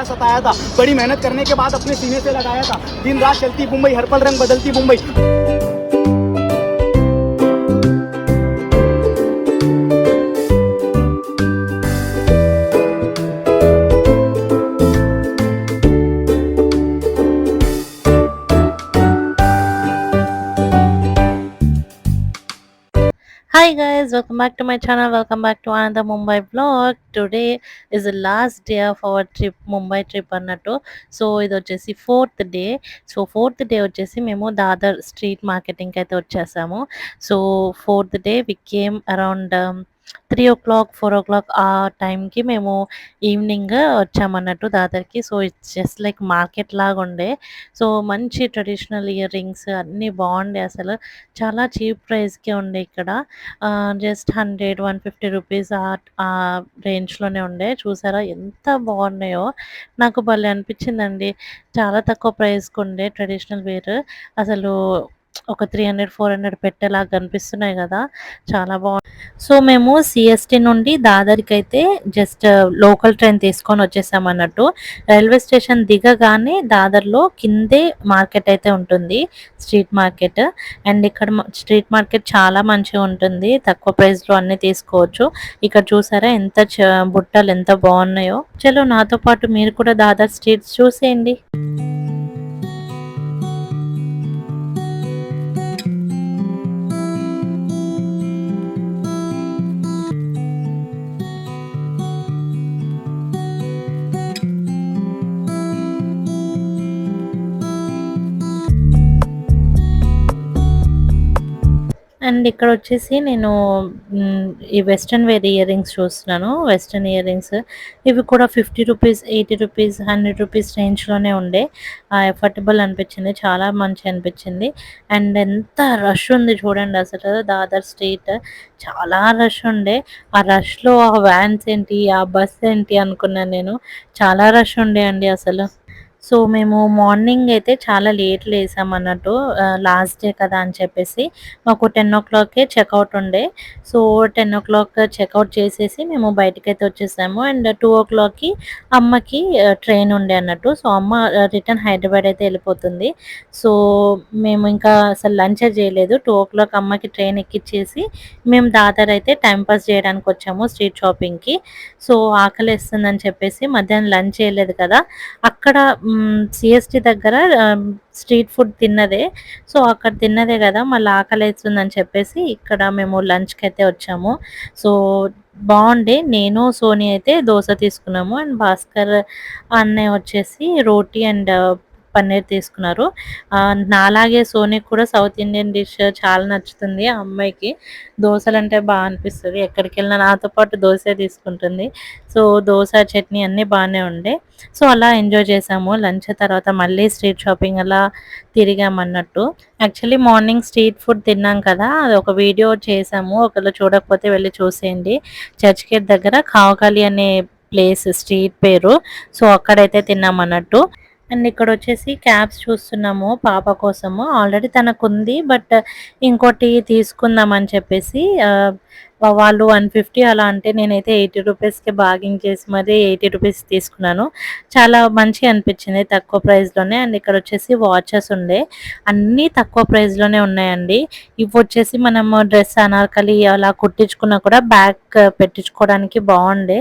सताया था, बड़ी मेहनत करने के बाद अपने सीने से लगाया था। दिन रात चलती मुंबई, हर पल रंग बदलती Mumbai. Hi guys, welcome back to my channel. Welcome back to another Mumbai vlog. Today is the last day of our trip, Mumbai trip అన్నట్టు. సో ఇది వచ్చేసి fourth day. So fourth day వచ్చేసి మేము దాదర్ స్ట్రీట్ మార్కెటింగ్కి అయితే వచ్చేసాము. So fourth day we came around 3 o'clock 4 o'clock ఆ టైంకి మేము ఈవినింగ్ వచ్చామన్నట్టు దాదర్కి. So it's just like market లాగా ఉండే. సో మంచి ట్రెడిషనల్ ఇయర్ రింగ్స్ అన్నీ బాగుండే, అసలు చాలా చీప్ ప్రైస్కే ఉండే ఇక్కడ. జస్ట్ 100-150 రూపీస్ ఆ రేంజ్‌లోనే ఉండే. చూసారా ఎంత బాగున్నాయో! నాకు భలే అనిపించిందండి. చాలా తక్కువ ప్రైస్‌కుండే ట్రెడిషనల్ వేర్. అసలు ఒక 300-400 పెట్టేలాగా కనిపిస్తున్నాయి గదా! చాలా సో మేము సీఎస్టీ నుండి దాదర్‌కైతే జస్ట్ లోకల్ ట్రైన్ తీసుకొని వచ్చేసామన్నట్టు. రైల్వే స్టేషన్ దిగగానే దాదర్‌లో కిందే మార్కెట్ అయితే ఉంటుంది. Street market. అండ్ ఇక్కడ స్ట్రీట్ మార్కెట్ చాలా మంచిగా ఉంటుంది. తక్కువ ప్రైస్‌లో అన్నీ తీసుకోవచ్చు. ఇక్కడ చూసారా ఎంత బుట్టలు ఎంత బాగున్నాయో. చలో నాతో పాటు మీరు కూడా దాదర్ స్ట్రీట్స్ చూసేయండి. అండ్ ఇక్కడ వచ్చేసి నేను ఈ వెస్ట్రన్ వేర్ ఇయర్ రింగ్స్ చూస్తున్నాను. వెస్ట్రన్ ఇయర్ రింగ్స్ ఇవి కూడా 50 రూపీస్, 80 రూపీస్, 100 రూపీస్ రేంజ్‌లోనే ఉండే. ఎఫర్టబుల్ అనిపించింది. చాలా మంచిగా అనిపించింది. అండ్ ఎంత రష్ ఉంది చూడండి అసలు దాదర్ స్ట్రీట్. చాలా రష్ ఉండే. ఆ రష్‌లో ఆ వ్యాన్స్ ఏంటి, ఆ బస్ ఏంటి అనుకున్నాను నేను. చాలా రష్ ఉండే అండి అసలు. సో మేము మార్నింగ్ అయితే చాలా లేట్ లేసామన్నట్టు. లాస్ట్ డే కదా అని చెప్పేసి మాకు 10:00కే చెక్‌ఔట్ ఉండే. సో 10:00 చెక్‌ఔట్ చేసేసి మేము బయటికైతే వచ్చేసాము. అండ్ 2:00కి అమ్మకి ట్రైన్ ఉండే అన్నట్టు. సో అమ్మ రిటర్న్ హైదరాబాద్ అయితే వెళ్ళిపోతుంది. సో మేము ఇంకా అసలు లంచే చేయలేదు. 2:00 అమ్మకి ట్రైన్ ఎక్కిచ్చేసి మేము దాదర్ అయితే టైం పాస్ చేయడానికి వచ్చాము స్ట్రీట్ షాపింగ్‌కి. సో ఆకలేస్తుందని చెప్పేసి మధ్యాహ్నం లంచ్ చేయలేదు కదా! అక్కడ సీఎస్టీ దగ్గర స్ట్రీట్ ఫుడ్ తిన్నదే. సో అక్కడ తిన్నదే కదా మళ్ళీ ఆకలేస్తుందని చెప్పేసి ఇక్కడ మేము లంచ్‌కి అయితే వచ్చాము. సో బాగుండే. నేను సోనీ అయితే దోస తీసుకున్నాము. అండ్ భాస్కర్ అన్నయ్య వచ్చేసి రోటీ అండ్ పన్నీర్ తీసుకున్నారు. నాలాగే సోనీకి కూడా సౌత్ ఇండియన్ డిష్ చాలా నచ్చుతుంది. ఆ అమ్మాయికి దోసలంటే బాగా అనిపిస్తది. ఎక్కడికెళ్ళినా నాతో పాటు దోసే తీసుకుంటుంది. సో దోస, చట్నీ అన్నీ బాగానే ఉండే. సో అలా ఎంజాయ్ చేసాము. లంచ్ తర్వాత మళ్ళీ స్ట్రీట్ షాపింగ్ అలా తిరిగామన్నట్టు. యాక్చువల్లీ మార్నింగ్ స్ట్రీట్ ఫుడ్ తిన్నాం కదా! అదొక వీడియో చేసాము. ఒకవేళ చూడకపోతే వెళ్లి చూసేయండి. చర్చ్ గేట్ దగ్గర కావకాలి అనే ప్లేస్ స్ట్రీట్ పేరు. సో అక్కడైతే తిన్నామన్నట్టు. అండ్ ఇక్కడొచ్చేసి క్యాప్స్ చూస్తున్నాము పాప కోసము. ఆల్రెడీ తనకుంది. బట్ ఇంకోటి తీసుకుందామని చెప్పేసి వాళ్ళు 150 అలా అంటే నేనైతే 80 రూపీస్‌కి బార్గెయిన్ చేసి మరి 80 రూపీస్ తీసుకున్నాను. చాలా మంచిగా అనిపించింది తక్కువ ప్రైస్‌లోనే. అండ్ ఇక్కడొచ్చేసి వాచెస్ ఉండే. అన్నీ తక్కువ ప్రైస్‌లోనే ఉన్నాయండి. ఇవొచ్చేసి మనము డ్రెస్ అనార్కలి అలా కుట్టించుకున్నా కూడా బ్యాక్ పెట్టించుకోవడానికి బాగుండే.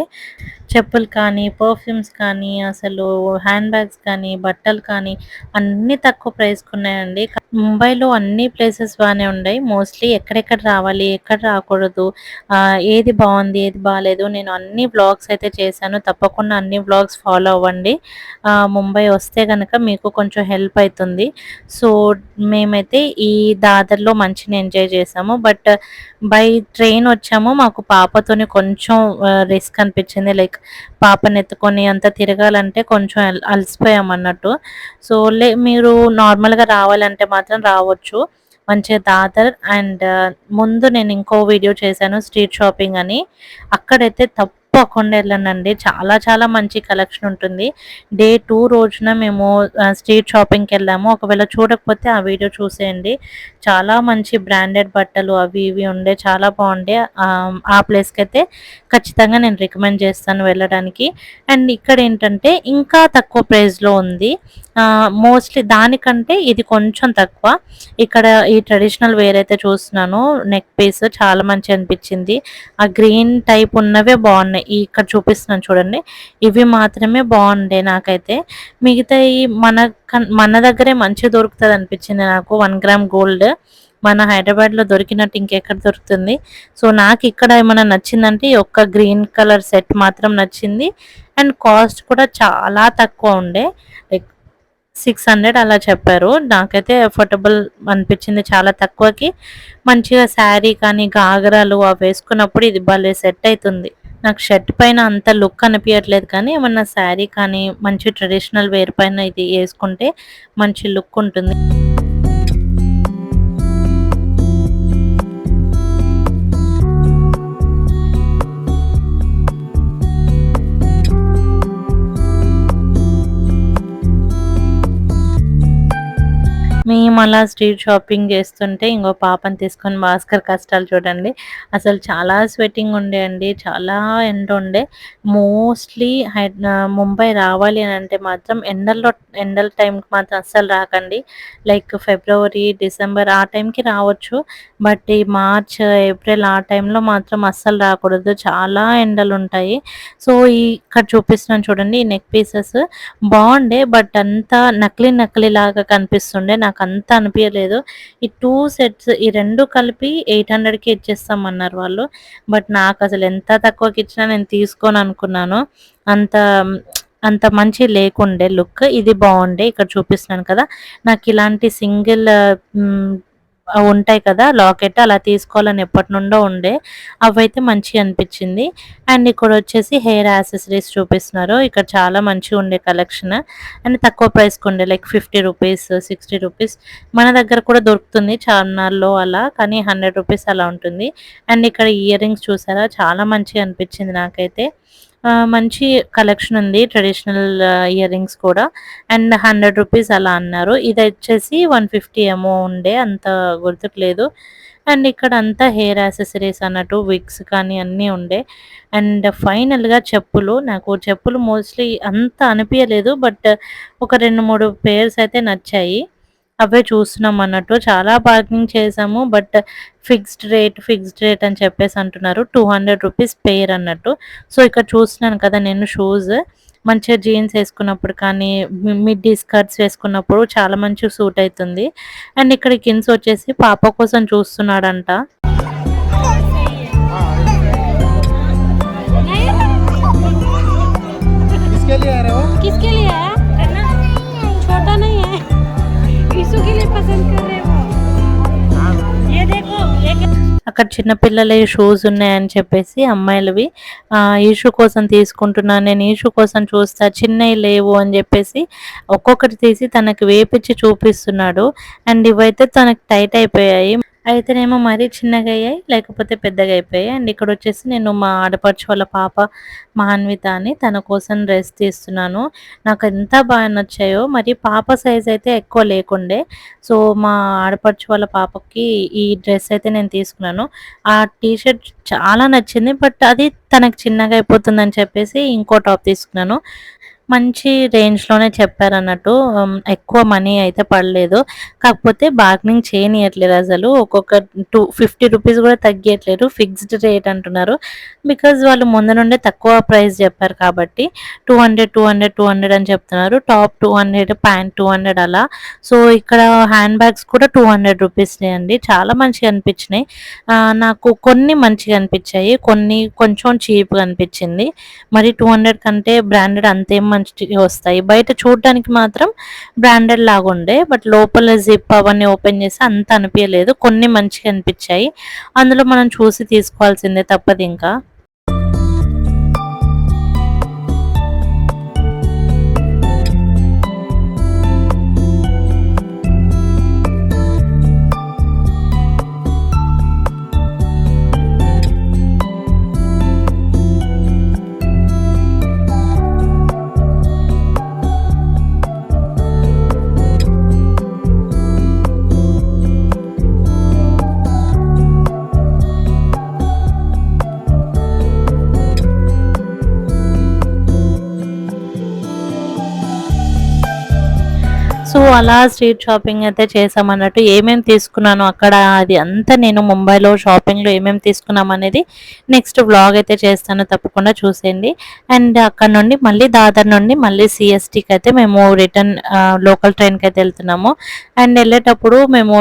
చెప్పులు కానీ, పర్ఫ్యూమ్స్ కానీ, అసలు హ్యాండ్ బ్యాగ్స్ కానీ, బట్టలు కానీ అన్నీ తక్కువ ప్రైస్‌కున్నాయండి. ముంబైలో అన్ని ప్లేసెస్ బానే ఉన్నాయి. మోస్ట్‌లీ ఎక్కడెక్కడ రావాలి, ఎక్కడ రాకూడదు, ఏది బాగుంది, ఏది బాలేదు, నేను అన్ని వ్లాగ్స్ అయితే చేశాను. తప్పకుండా అన్ని వ్లాగ్స్ ఫాలో అవ్వండి. ముంబై వస్తే గనక మీకు కొంచెం హెల్ప్ అయితుంది. సో మేమైతే ఈ దాదర్‌లో మంచిగా ఎంజాయ్ చేసాము. బట్ బై ట్రైన్ వచ్చాము. మాకు పాపతోని కొంచెం రిస్క్ అనిపించింది. లైక్ పాపని ఎత్తుకొని అంతా తిరగాలంటే కొంచెం అలసిపోయామన్నట్టు. సో మీరు నార్మల్‌గా రావాలంటే మాత్రం రావచ్చు. మంచిగా దాదర్ అండ్ ముందు నేను ఇంకో వీడియో చేశాను స్ట్రీట్ షాపింగ్ అని. అక్కడైతే తప్పకుండా వెళ్ళండి. చాలా చాలా మంచి కలెక్షన్ ఉంటుంది. డే 2 రోజున మేము స్ట్రీట్ షాపింగ్‌కి వెళ్ళాము. ఒకవేళ చూడకపోతే ఆ వీడియో చూసేయండి. చాలా మంచి బ్రాండెడ్ బట్టలు అవి ఇవి ఉండే చాలా బాగుండే. ఆ ప్లేస్‌కైతే ఖచ్చితంగా నేను రికమెండ్ చేస్తాను వెళ్ళడానికి. అండ్ ఇక్కడ ఏంటంటే ఇంకా తక్కువ ప్రైస్‌లో ఉంది. మోస్ట్లీ దానికంటే ఇది కొంచెం తక్కువ. ఇక్కడ ఈ ట్రెడిషనల్ వేర్ అయితే చూస్తున్నాను, నెక్ పీస్ చాలా మంచి అనిపించింది. ఆ గ్రీన్ టైప్ ఉన్నవే బాగున్నాయి. ఇక్కడ చూపిస్తున్నాను చూడండి, ఇవి మాత్రమే బాగుండే నాకైతే. మిగతా మన దగ్గరే మంచి దొరుకుతుంది అనిపించింది నాకు. 1 గ్రామ్ గోల్డ్ మన హైదరాబాద్లో దొరికినట్టు ఇంకెక్కడ దొరుకుతుంది. సో నాకు ఇక్కడ ఏమైనా నచ్చిందంటే ఈ ఒక్క గ్రీన్ కలర్ సెట్ మాత్రం నచ్చింది. అండ్ కాస్ట్ కూడా చాలా తక్కువ ఉండే, లైక్ 600 అలా చెప్పారు. నాకైతే అఫోర్డబుల్ అనిపించింది, చాలా తక్కువకి. మంచిగా శారీ కానీ గాగరాలు అవి వేసుకున్నప్పుడు ఇది భలే సెట్ అవుతుంది. నాకు షర్ట్ పైన అంత లుక్ అనిపించట్లేదు, కానీ ఏమన్నా శారీ కానీ మంచి ట్రెడిషనల్ వేర్ పైన ఇది వేసుకుంటే మంచి లుక్ ఉంటుంది. మేము అలా స్ట్రీట్ షాపింగ్ చేస్తుంటే ఇంకో పాపని తీసుకొని భాస్కర్ కష్టాలు చూడండి. అసలు చాలా స్వెట్టింగ్ ఉండే అండి, చాలా ఎండ ఉండే. మోస్ట్లీ ముంబై రావాలి అని అంటే మాత్రం ఎండల టైంకి మాత్రం అస్సలు రాకండి. లైక్ ఫిబ్రవరి, డిసెంబర్ ఆ టైంకి రావచ్చు. బట్ ఈ మార్చ్, ఏప్రిల్ ఆ టైంలో మాత్రం అస్సలు రాకూడదు, చాలా ఎండలు ఉంటాయి. సో ఇక్కడ చూపిస్తున్నాను చూడండి, ఈ నెక్ పీసెస్ బాగుండే. బట్ అంతా నకిలీ లాగా కనిపిస్తుండే, నాకు అంత అనిపించలేదు. ఈ 2 సెట్స్ ఈ 2 కలిపి 800కి ఇచ్చేస్తామన్నారు వాళ్ళు. బట్ నాకు అసలు ఎంత తక్కువకి ఇచ్చినా నేను తీసుకోను అనుకున్నాను. అంత అంత మంచి లేకుండే లుక్. ఇది బాగుండే. ఇక్కడ చూపిస్తున్నాను కదా, నాకు ఇలాంటి సింగిల్ ఉంటాయి కదా లాకెట్, అలా తీసుకోవాలని ఎప్పటి నుండో ఉండే. అవైతే మంచిగా అనిపించింది. అండ్ ఇక్కడ వచ్చేసి హెయిర్ యాక్సెసరీస్ చూపిస్తున్నారు. ఇక్కడ చాలా మంచిగా ఉండే కలెక్షన్ అండ్ తక్కువ ప్రైస్కి ఉండే, లైక్ 50 రూపీస్, 60 రూపీస్. మన దగ్గర కూడా దొరుకుతుంది చార్మినార్లో అలా, కానీ 100 రూపీస్ అలా ఉంటుంది. అండ్ ఇక్కడ ఇయర్ రింగ్స్ చూసారా, చాలా మంచిగా అనిపించింది నాకైతే. మంచి కలెక్షన్ ఉంది, ట్రెడిషనల్ ఇయర్ రింగ్స్ కూడా. అండ్ 100 రూపీస్ అలా అన్నారు. ఇది వచ్చేసి 150 ఏమో ఉండే, అంత గుర్తుకులేదు. అండ్ ఇక్కడ అంతా హెయిర్ యాక్సెసరీస్ అన్నట్టు, విగ్స్ కానీ అన్నీ ఉండే. అండ్ ఫైనల్గా నాకు చెప్పులు మోస్ట్లీ అంత అనిపించలేదు, బట్ ఒక 2-3 పేర్స్ అయితే నచ్చాయి. అవే చూస్తున్నాం అన్నట్టు. చాలా బార్గెనింగ్ చేసాము, బట్ ఫిక్స్డ్ రేట్ అని చెప్పేసి అంటున్నారు. 200 రూపీస్ పేర్ అన్నట్టు. సో ఇక్కడ చూస్తున్నాను కదా నేను, షూస్ మంచిగా జీన్స్ వేసుకున్నప్పుడు కానీ మిడ్డీ స్కర్ట్స్ వేసుకున్నప్పుడు చాలా మంచిగా సూట్ అవుతుంది. అండ్ ఇక్కడ కిన్స్ వచ్చేసి పాప కోసం చూస్తున్నాడంట. किसके लिए है? छोटा नहीं है, यीशु के लिए पसंद कर रहे हो। ये देखो, అక్కడ చిన్నపిల్లల షూస్ ఉన్నాయని చెప్పేసి అమ్మాయిలవి ఈషు కోసం తీసుకుంటున్నాను, నేను ఈషు కోసం చూస్తా, చిన్నవి లేవు అని చెప్పేసి ఒక్కొక్కటి తీసి తనకి వేపించి చూపిస్తున్నాడు. అండ్ ఇవైతే తనకి టైట్ అయిపోయాయి. అయితేనేమో మరీ చిన్నగా అయ్యాయి, లేకపోతే పెద్దగా అయిపోయాయి. అండ్ ఇక్కడ వచ్చేసి నేను మా ఆడపడుచు వాళ్ళ పాప మాన్విత అని తన కోసం డ్రెస్ తీస్తున్నాను. నాకు ఎంత బాగా నచ్చాయో. మరి పాప సైజ్ అయితే ఎక్కువ లేకుండే, సో మా ఆడపడుచు వాళ్ళ పాపకి ఈ డ్రెస్ అయితే నేను తీసుకున్నాను. ఆ టీషర్ట్ చాలా నచ్చింది, బట్ అది తనకు చిన్నగా అయిపోతుందని చెప్పేసి ఇంకో టాప్ తీసుకున్నాను. మంచి రేంజ్లోనే చెప్పారన్నట్టు, ఎక్కువ మనీ అయితే పడలేదు. కాకపోతే బార్గెనింగ్ చేయనియట్లేదు అసలు. ఒక్కొక్క 50 రూపీస్ కూడా తగ్గియట్లేదు, ఫిక్స్డ్ రేట్ అంటున్నారు. బికాజ్ వాళ్ళు ముందు నుండే తక్కువ ప్రైస్ చెప్పారు కాబట్టి 200 అని చెప్తున్నారు. టాప్ 200, ప్యాంట్ 200 అలా. సో ఇక్కడ హ్యాండ్ బ్యాగ్స్ కూడా 200 రూపీస్నే అండి. చాలా మంచిగా అనిపించినాయి. నాకు కొన్ని మంచిగా అనిపించాయి, కొన్ని కొంచెం చీప్గా అనిపించింది. మరి 200 కంటే బ్రాండెడ్ అంతేం మంచిగా వస్తాయి. బయట చూడడానికి మాత్రం బ్రాండెడ్ లాగా ఉండే, బట్ లోపల జిప్ అవన్నీ ఓపెన్ చేసి అంత అనిపించలేదు. కొన్ని మంచిగా అనిపించాయి, అందులో మనం చూసి తీసుకోవాల్సిందే, తప్పదు ఇంకా. సో అలా స్ట్రీట్ షాపింగ్ అయితే చేసామన్నట్టు. ఏమేమి తీసుకున్నాను అక్కడ అది అంతా నేను ముంబైలో షాపింగ్లో ఏమేమి తీసుకున్నాం అనేది నెక్స్ట్ వ్లాగ్ అయితే చేస్తాను, తప్పకుండా చూసేయండి. అండ్ అక్కడ నుండి మళ్ళీ దాదర్ నుండి మళ్ళీ సిఎస్టీకి అయితే మేము రిటర్న్ లోకల్ ట్రైన్కి అయితే వెళ్తున్నాము. అండ్ వెళ్ళేటప్పుడు మేము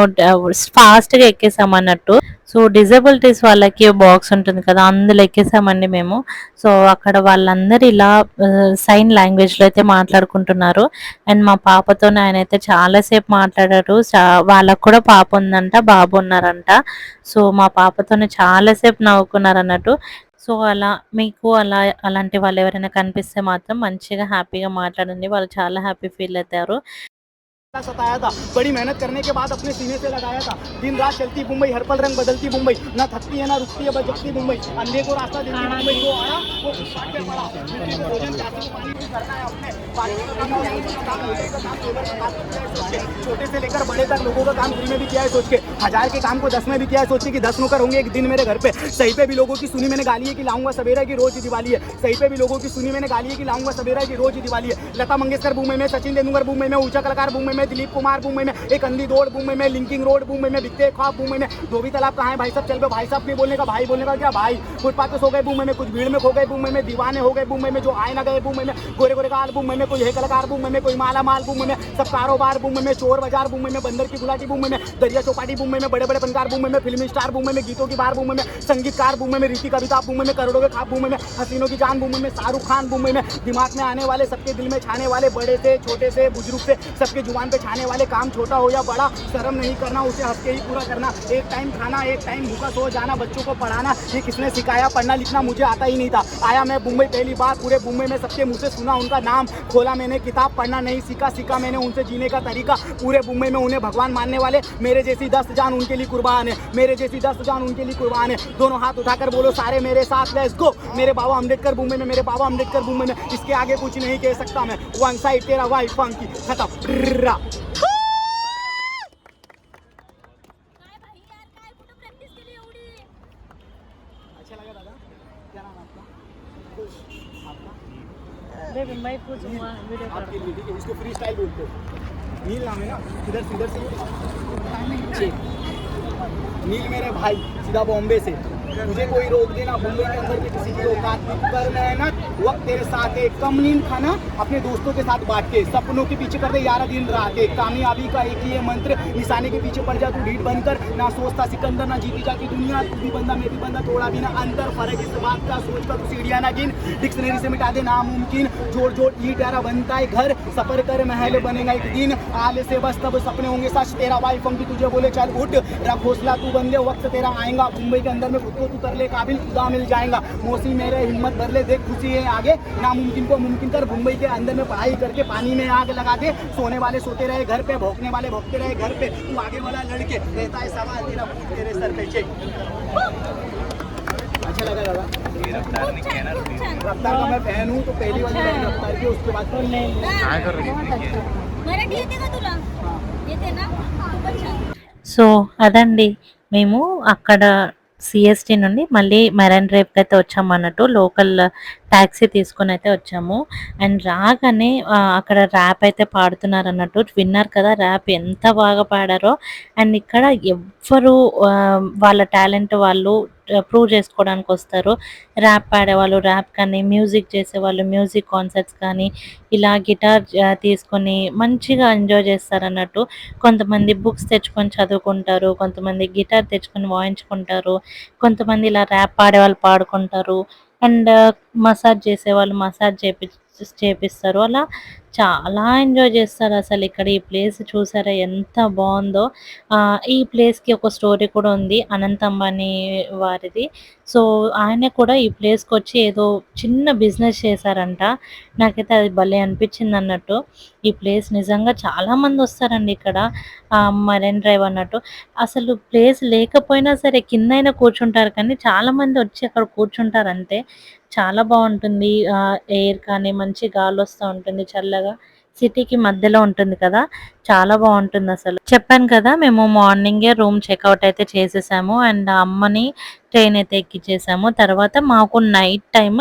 ఫాస్ట్గా ఎక్కేసామన్నట్టు. సో డిజబిలిటీస్ వాళ్ళకి బాక్స్ ఉంటుంది కదా, అందులో ఎక్కేసామండి మేము. సో అక్కడ వాళ్ళందరూ ఇలా సైన్ లాంగ్వేజ్లో అయితే మాట్లాడుకుంటున్నారు. అండ్ మా పాపతో ఆయన అయితే చాలాసేపు మాట్లాడారు. వాళ్ళకు కూడా పాప ఉందంట, బాబు ఉన్నారంట. సో మా పాపతోనే చాలాసేపు నవ్వుకున్నారు అన్నట్టు. సో అలా మీకు అలాంటి వాళ్ళు ఎవరైనా కనిపిస్తే మాత్రం మంచిగా హ్యాపీగా మాట్లాడండి, వాళ్ళు చాలా హ్యాపీ ఫీల్ అవుతారు. सताया था, बड़ी मेहनत करने के बाद अपने सीने से लगाया था। दिन रात चलती मुंबई, हर पल रंग बदलती मुंबई, ना थकती है ना रुकती है, बस जगती मुंबई। अंधे को रास्ता देती मुंबई, वो आया वो काट के पड़ा। मिट्टी को भोजन प्यासे को पानी भी करना है अपने, पानी का काम काम लेबर का काम सोच के, छोटे से लेकर बड़े तक लोगों का काम दिल में भी किया है सोच के, 1000 के काम को 10 में भी किया है सोच के कि 10 नौकर होंगे एक दिन मेरे घर पे। सही पे भी लोगों की सुनी मैंने गाली है कि लाऊंगा सवेरा की रोज दिवाली है। सही पे भी लोगों की सुनी मैंने गाली है कि लाऊंगा सवेरा की रोज दिवाली है। लता मंगेशकर मुंबई में, सचिन तेंदुलकर मुंबई में, ऊंचा कलाकार मुंबई में, दिलीप कुमार मुंबई में, एक अंधी दौड़ मुंबई में, लिंकिंग रोड मुंबई में, बिकते ख्वाब मुंबई में, धोबी तालाब कहाँ है भाई साहब चल पे, भाई साहब नहीं बोलने का, भाई बोलने का क्या भाई। फुटपाथ पे सो गए मुंबई में, कुछ भीड़ में खो गए मुंबई में, दीवाने हो गए मुंबई में, जो आए ना गए मुंबई में, गोरे गोरे काल मुंबई में, कोई है कलाकार मुंबई में, कोई माला माल मुंबई में, सब कारोबार मुंबई में, चोर बाजार मुंबई में, बंदर की गुलाटी मुंबई में, दरिया चौपाटी मुंबई में, बड़े बड़े फनकार मुंबई में, फिल्मी स्टार मुंबई में, गीतों की बार मुंबई में, संगीतकार मुंबई में, रीति कविता मुंबई में, करोड़ों के खाप मुंबई में, हसीनों की जान मुंबई में, शाहरुख खान मुंबई में, दिमाग में आने वाले, सबके दिल में छाने वाले, बड़े से छोटे से बुजुर्ग से सबके जुबान पे छाने वाले, काम छोटा हो या बड़ा शर्म नहीं करना, उसे हंस के ही पूरा करना, एक टाइम खाना एक टाइम भूखा सो जाना, बच्चों को पढ़ाना, ये किसने सिखाया, पढ़ना लिखना मुझे आता ही नहीं था। आया मैं मुंबई पहली बार, पूरे मुंबई में सबके मुंह से सुना उनका नाम, खोला मैंने किताब, पढ़ना नहीं सीखा, सीखा मैंने उनसे जीने का तरीका। पूरे मुंबई में उन्हें भगवान मानने वाले, मेरे जैसी 10 जान उनके लिए कुर्बान है, मेरे जैसी 10 जान उनके लिए कुर्बान है। दोनों हाथ उठाकर बोलो सारे मेरे साथ, लेट्स गो। मेरे बाबा अम्बेडकर मुंबई में, मेरे बाबा अम्बेडकर मुंबई में, इसके आगे कुछ नहीं कह सकता मैं। वन साइड तेरा वाइफ फंकी खत्म। अच्छा लगा दादा, क्या नाम आपका? आपका मैं कुछ वीडियो आपके लिए ठीक है, इसको फ्री स्टाइल बोलते हो। नील नाम है ना, इधर से नील मेरे भाई सीधा बॉम्बे से, मुझे कोई रोक देना मुंबई के अंदर के किसी की औकात नहीं, कर मेहनत वक्त तेरे साथ है, कम नींद खाना अपने दोस्तों के साथ बांट के, सपनों के पीछे कर दे 11 दिन रात है, कामयाबी का एक ही है मंत्र, निशाने के पीछे पड़ जा तू ढीठ बनकर, ना सोचता सिकंदर ना जीती जाती दुनिया, तू भी बंदा मैं भी बंदा, थोड़ा भी ना अंतर फर्क इस बात का, सोच का तू सीढ़ियां ना गिन, डिक्शनरी से मिटा दे नामुमकिन, जोड़ जोड़ ईंट यारा बनता है घर, सफर कर महल बनेगा एक दिन, आले से बस तब सपने होंगे सच, तेरा वाइफ हम भी तुझे बोले चल उठ, रख हौसला तू बन ले, वक्त तेरा आएगा, मुंबई के अंदर में खुद को तू कर ले काबिल, खुदा मिल जाएगा, मौसी मेरे हिम्मत भर ले, देख खुशी है आगे, नामुमकिन को मुमकिन कर, मुंबई के अंदर में पढ़ाई करके पानी में आग लगा दे, सोने वाले सोते रहे घर पे, भौंकने वाले भौंकते रहे घर पे, तू आगे वाला लड़के रहता है सवाल तेरा तेरे सर पे चेक। अच्छा लगा दादा, रफ्तार का मैं फैन हूँ, तो पहली वाली मैंने रफ्तार की, उसके बाद मराठी येते का तुला? येते ना? खूपच छान. సో అదండి, మేము అక్కడ సిఎస్టీ నుండి మళ్ళీ మెరైన్ డ్రైవ్కి అయితే వచ్చాము అన్నట్టు, లోకల్ ట్యాక్సీ తీసుకొని అయితే వచ్చాము. అండ్ రాగానే అక్కడ ర్యాప్ అయితే పాడుతున్నారు అన్నట్టు, విన్నారు కదా ర్యాప్ ఎంత బాగా పాడారో. అండ్ ఇక్కడ ఎవ్వరు వాళ్ళ టాలెంట్ వాళ్ళు ప్రూవ్ చేసుకోవడానికి వస్తారు. ర్యాప్ పాడేవాళ్ళు ర్యాప్ కానీ, మ్యూజిక్ చేసేవాళ్ళు మ్యూజిక్ కాన్సర్ట్స్ కానీ, ఇలా గిటార్ తీసుకొని మంచిగా ఎంజాయ్ చేస్తారన్నట్టు. కొంతమంది బుక్స్ తెచ్చుకొని చదువుకుంటారు, కొంతమంది గిటార్ తెచ్చుకొని వాయించుకుంటారు, కొంతమంది ఇలా ర్యాప్ పాడేవాళ్ళు పాడుకుంటారు. అండ్ మసాజ్ చేసేవాళ్ళు మసాజ్ చేపిస్తారు. అలా చాలా ఎంజాయ్ చేస్తారు అసలు. ఇక్కడ ఈ ప్లేస్ చూసారా ఎంత బాగుందో. ఈ ప్లేస్కి ఒక స్టోరీ కూడా ఉంది, అనంత్ అంబానీ వారిది. సో ఆయన కూడా ఈ ప్లేస్కి వచ్చి ఏదో చిన్న బిజినెస్ చేశారంట. నాకైతే అది భలే అనిపించింది అన్నట్టు. ఈ ప్లేస్ నిజంగా చాలామంది వస్తారండి ఇక్కడ, మరైన్ డ్రైవ్ అన్నట్టు. అసలు ప్లేస్ లేకపోయినా సరే కిందైనా కూర్చుంటారు, కానీ చాలామంది వచ్చి అక్కడ కూర్చుంటారు అంతే. చాలా బాగుంటుంది, ఎయిర్ కానీ మంచి గాలి వస్తూ ఉంటుంది చల్లగా. సిటీకి మధ్యలో ఉంటుంది కదా, చాలా బాగుంటుంది అసలు. చెప్పాను కదా మేము మార్నింగే రూమ్ చెక్అవుట్ అయితే చేసేసాము అండ్ అమ్మని ట్రైన్ అయితే ఎక్కించేసాము. తర్వాత మాకు నైట్ టైమ్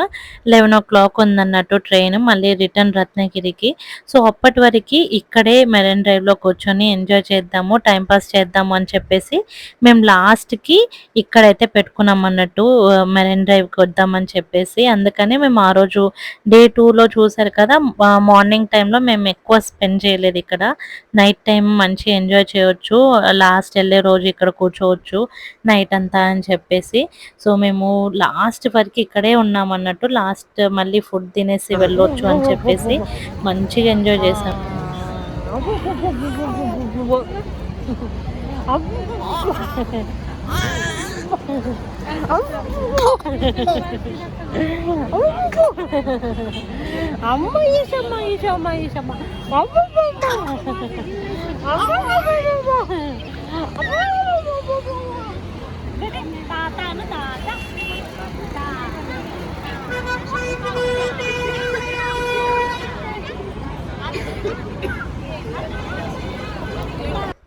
11 ఉందన్నట్టు ట్రైన్ మళ్ళీ రిటర్న్ రత్నగిరికి. సో అప్పటి వరకు ఇక్కడే మెరైన్ డ్రైవ్లో కూర్చొని ఎంజాయ్ చేద్దాము, టైంపాస్ చేద్దాము అని చెప్పేసి మేము లాస్ట్కి ఇక్కడైతే పెట్టుకున్నాం అన్నట్టు, మెరైన్ డ్రైవ్కి వద్దామని చెప్పేసి. అందుకని మేము ఆ రోజు డే 2లో చూసారు కదా, మార్నింగ్ టైంలో మేము ఎక్కువ స్పెండ్ చేయలేదు ఇక్కడ. నైట్ టైం మంచిగా ఎంజాయ్ చేయొచ్చు, లాస్ట్ వెళ్ళే రోజు ఇక్కడ కూర్చోవచ్చు నైట్ అంతా అని చెప్పేసి. సో మేము లాస్ట్ వరకు ఇక్కడే ఉన్నాం అన్నట్టు. లాస్ట్ మళ్ళీ ఫుడ్ తినేసి వెళ్ళొచ్చు అని చెప్పేసి మంచిగా ఎంజాయ్ చేసాం. అమ్మ ఈశమ్మ ఈశమ్మ ఈశమ్మ తాత తాత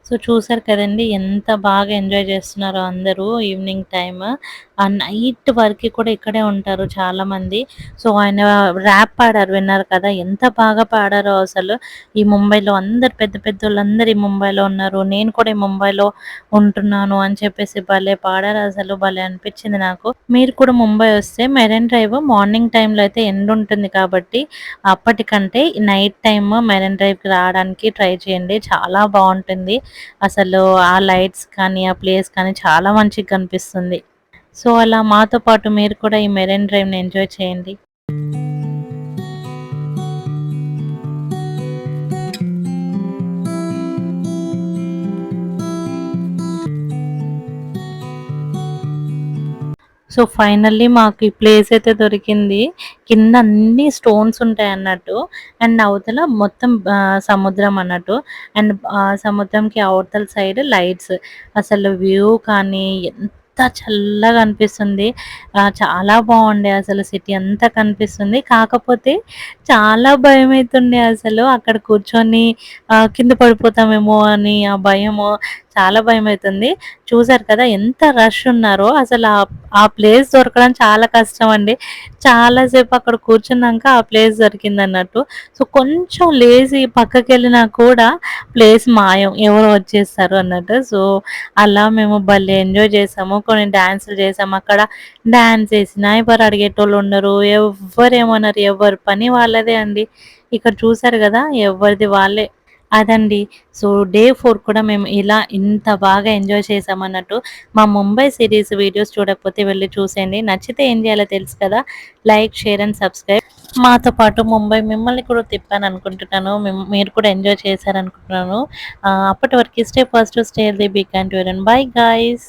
సో చూసారు కదండి ఎంత బాగా ఎంజాయ్ చేస్తున్నారో అందరూ ఈవినింగ్ టైమ్. ఆ నైట్ వరకు కూడా ఇక్కడే ఉంటారు చాలా మంది. సో ఆయన ర్యాప్ పాడారు, విన్నారు కదా ఎంత బాగా పాడారో అసలు. ఈ ముంబైలో అందరు పెద్ద పెద్ద వాళ్ళందరూ ఈ ముంబైలో ఉన్నారు, నేను కూడా ఈ ముంబైలో ఉంటున్నాను అని చెప్పేసి భలే పాడారు అసలు. భలే అనిపించింది నాకు. మీరు కూడా ముంబై వస్తే మెరైన్ డ్రైవ్ మార్నింగ్ టైంలో అయితే ఎండ్ ఉంటుంది కాబట్టి అప్పటికంటే నైట్ టైమ్ మెరైన్ డ్రైవ్కి రావడానికి ట్రై చేయండి, చాలా బాగుంటుంది అసలు. ఆ లైట్స్ కానీ ఆ ప్లేస్ కానీ చాలా మంచిగా కనిపిస్తుంది. సో అలా మాతో పాటు మీరు కూడా ఈ మెరైన్ డ్రైవ్ని ఎంజాయ్ చేయండి. సో ఫైనల్లీ మాకు ఈ ప్లేస్ అయితే దొరికింది. కింద అన్ని స్టోన్స్ ఉంటాయి అన్నట్టు అండ్ అవతల మొత్తం సముద్రం అన్నట్టు. అండ్ సముద్రంకి అవతల సైడ్ లైట్స్. అసలు వ్యూ కానీ ఎంత చల్లగా అనిపిస్తుంది. చాలా బాగుండే అసలు, సిటీ అంతా కనిపిస్తుంది. కాకపోతే చాలా భయం అవుతుండే అసలు అక్కడ కూర్చొని కింద పడిపోతామేమో అని ఆ భయము, చాలా భయం అవుతుంది. చూసారు కదా ఎంత రష్ ఉన్నారో అసలు. ఆ ప్లేస్ దొరకడం చాలా కష్టం అండి. చాలాసేపు అక్కడ కూర్చున్నాక ఆ ప్లేస్ దొరికింది అన్నట్టు. సో కొంచెం లేచి పక్కకి వెళ్ళినా కూడా ప్లేస్ మాయం, ఎవరో వచ్చేస్తారు అన్నట్టు. సో అలా మేము భలే ఎంజాయ్ చేసాము, కొన్ని డ్యాన్సులు చేసాము అక్కడ. డ్యాన్స్ వేసినా ఎవరు అడిగేటోళ్ళు ఉండరు, ఎవరేమన్నారు, ఎవరి పని వాళ్ళదే అండి. ఇక్కడ చూసారు కదా ఎవరిది వాళ్ళే. అదండి. సో డే 4 కూడా మేము ఇలా ఇంత బాగా ఎంజాయ్ చేసామన్నట్టు. మా ముంబై సిరీస్ వీడియోస్ చూడకపోతే వెళ్ళి చూసేయండి. నచ్చితే ఏం చేయాలో తెలుసు కదా, లైక్, షేర్ అండ్ సబ్స్క్రైబ్. మాతో పాటు ముంబై మిమ్మల్ని కూడా తిప్పాను అనుకుంటున్నాను, మీరు కూడా ఎంజాయ్ చేశారనుకుంటున్నాను. అప్పటి వరకు stay positive, stay healthy, be kind to everyone. Bye guys.